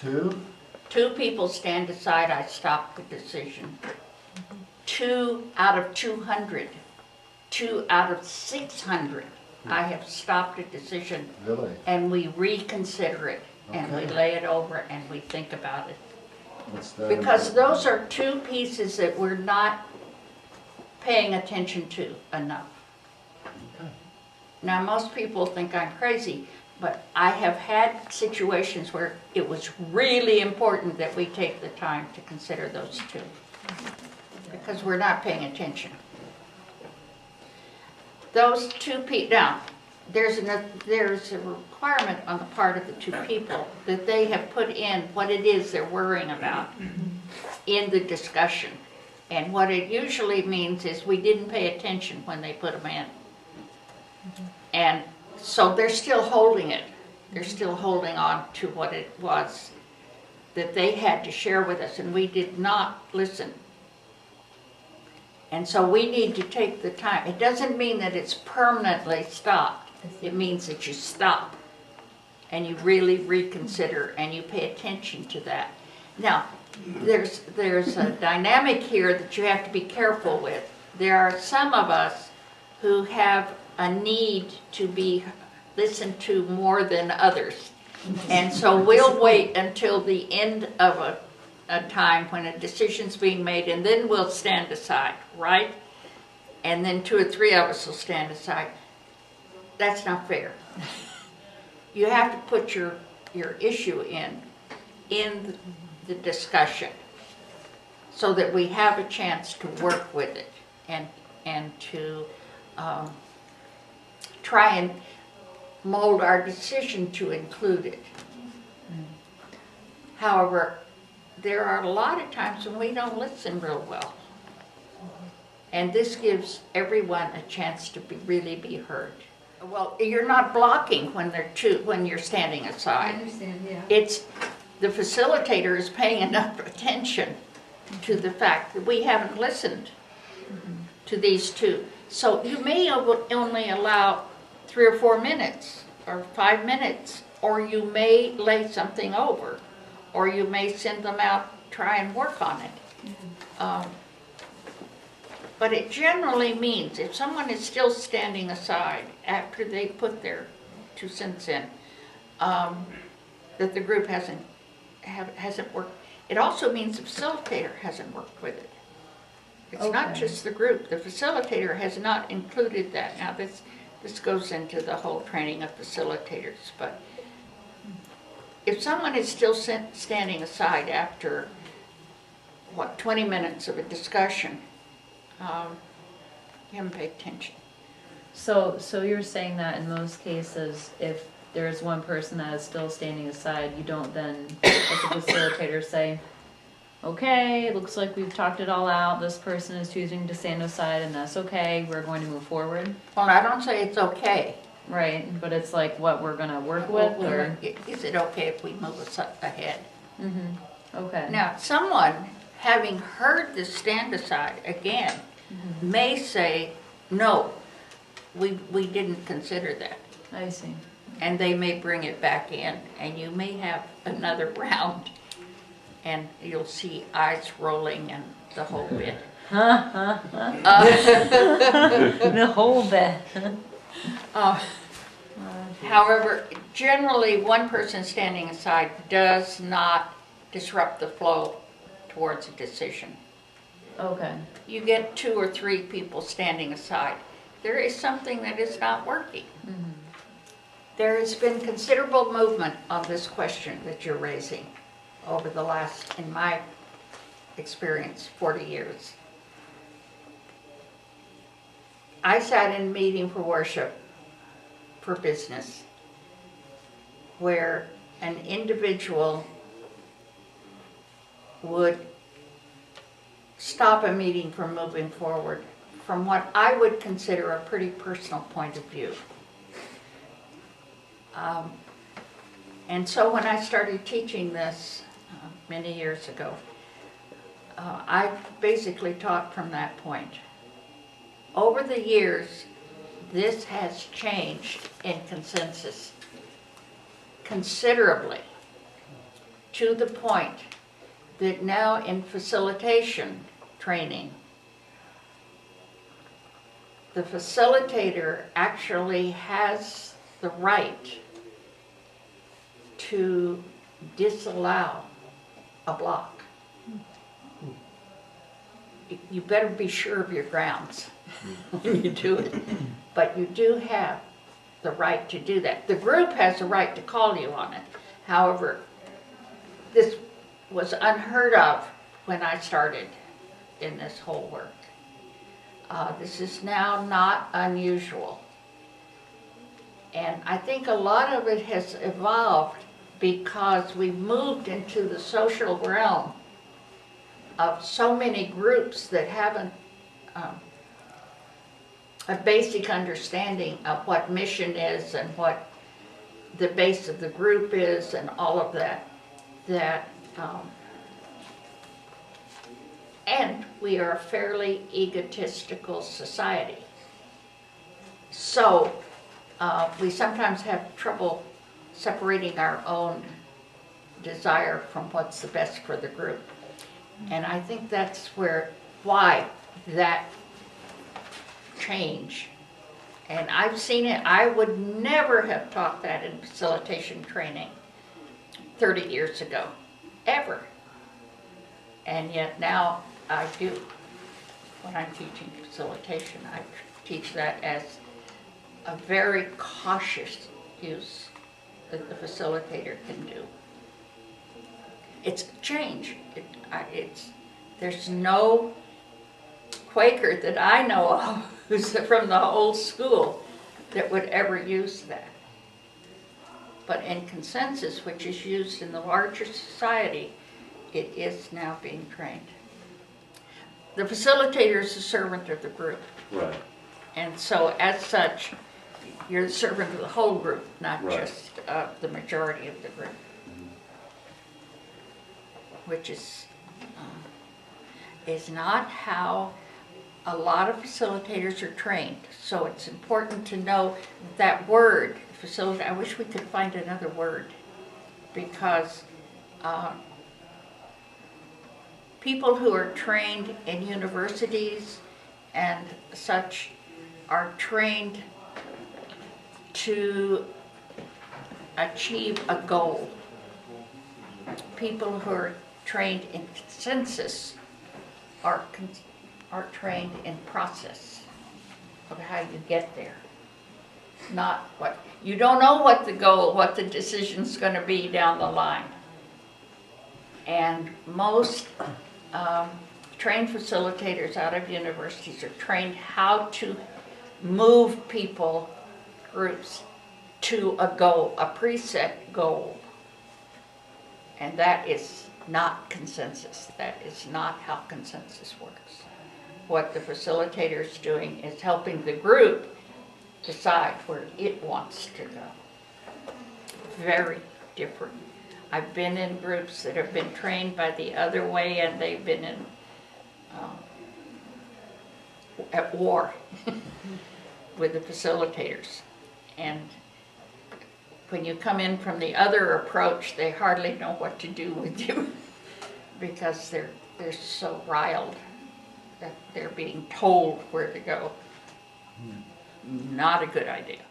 Two? 2 people stand aside, I stop the decision. 2 out of 200, 2 out of 600, I have stopped a decision. Really? And we reconsider it, and we Okay. lay it over, and we think about it. What's that? Because those are 2 pieces that we're not paying attention to enough. Okay. Now, most people think I'm crazy, but I have had situations where it was really important that we take the time to consider those 2. Because we're not paying attention. Those 2 people, now, there's a requirement on the part of the 2 people that they have put in what it is they're worrying about in the discussion. And what it usually means is we didn't pay attention when they put them in. And so they're still holding it. They're still holding on to what it was that they had to share with us, and we did not listen. And so we need to take the time. It doesn't mean that it's permanently stopped. It means that you stop and you really reconsider and you pay attention to that. Now, there's a dynamic here that you have to be careful with. There are some of us who have a need to be listened to more than others. And so we'll wait until the end of a time when a decision's being made, and then we'll stand aside, right? And then 2 or 3 of us will stand aside. That's not fair. You have to put your issue in the discussion so that we have a chance to work with it and to try and mold our decision to include it. However, there are a lot of times when we don't listen real well. And this gives everyone a chance to really be heard. Well, you're not blocking when you're standing aside. I understand, yeah. It's the facilitator is paying enough attention to the fact that we haven't listened to these 2. So you may only allow 3 or 4 minutes or 5 minutes, or you may lay something over, or you may send them out, try and work on it. But it generally means if someone is still standing aside after they put their 2 cents in, that the group hasn't worked. It also means the facilitator hasn't worked with it. It's not just the group. The facilitator has not included that. Now this goes into the whole training of facilitators, but if someone is still standing aside after, 20 minutes of a discussion, you haven't paid attention. So you're saying that in most cases, if there's one person that is still standing aside, you don't then, as a facilitator, say, okay, it looks like we've talked it all out, this person is choosing to stand aside, and that's okay, we're going to move forward? Well, I don't say it's okay. Right, but it's like what we're going to work with, or? Is it okay if we move ahead? Okay. Now, someone, having heard the stand aside again, may say, no, we didn't consider that. I see. And they may bring it back in, and you may have another round, and you'll see eyes rolling and the whole bit. The whole bit. However, generally, one person standing aside does not disrupt the flow towards a decision. Okay. You get 2 or 3 people standing aside. There is something that is not working. There has been considerable movement on this question that you're raising over the last, in my experience, 40 years. I sat in a meeting for worship for business where an individual would stop a meeting from moving forward from what I would consider a pretty personal point of view. And so when I started teaching this many years ago, I basically taught from that point. Over the years, this has changed in consensus considerably. to the point that now in facilitation training, the facilitator actually has the right to disallow a block. You better be sure of your grounds when you do it, but you do have the right to do that. The group has the right to call you on it. However, this was unheard of when I started in this whole work. This is now not unusual. And I think a lot of it has evolved because we moved into the social realm of so many groups that haven't a basic understanding of what mission is and what the base of the group is and all of that. And we are a fairly egotistical society. So we sometimes have trouble separating our own desire from what's the best for the group. And I think that's why that change. And I've seen it. I would never have taught that in facilitation training 30 years ago, ever. And yet now I do. When I'm teaching facilitation, I teach that as a very cautious use that the facilitator can do. It's change. There's no Quaker that I know of who's from the old school that would ever use that. But in consensus, which is used in the larger society, it is now being trained. The facilitator is the servant of the group. Right. And so as such, you're the servant of the whole group, not Right. just the majority of the group. Which is not how a lot of facilitators are trained. So it's important to know that word, facilitator. I wish we could find another word, because people who are trained in universities and such are trained to achieve a goal. People who are trained in consensus are trained in process of how you get there. Not what, you don't know what the goal, what the decision's going to be down the line. And most trained facilitators out of universities are trained how to move people, groups, to a goal, a preset goal. And that is not consensus. That is not how consensus works. What the facilitator is doing is helping the group decide where it wants to go. Very different. I've been in groups that have been trained by the other way, and they've been in at war with the facilitators. And when you come in from the other approach, they hardly know what to do with you because they're so riled that they're being told where to go. Not a good idea.